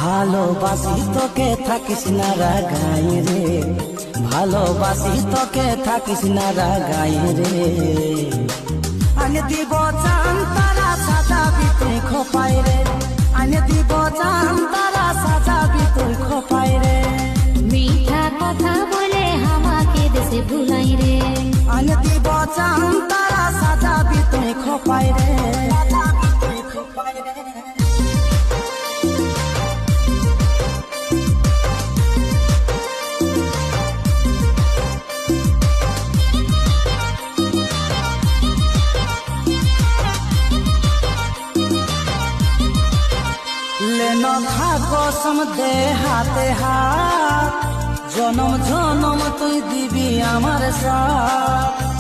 ভালোবাসি তোকে থাকিস না রাগাই রে, ভালোবাসি তোকে থাকিস না রাগাই রে। আনে দিব চান তারা সাজাবি তুই খোপাই রে, আনে দিব চান তারা সাজাবি তুই খোপাই রে। মিঠা কথা বলে আমাকে দেশে ভুলাই রে। আনে দিব চান তারা সাজাবি তুই খোপাই রে। लेनो कसम दे हाथे हाथ, जन्म जन्म तुई दिबी आमार साथ।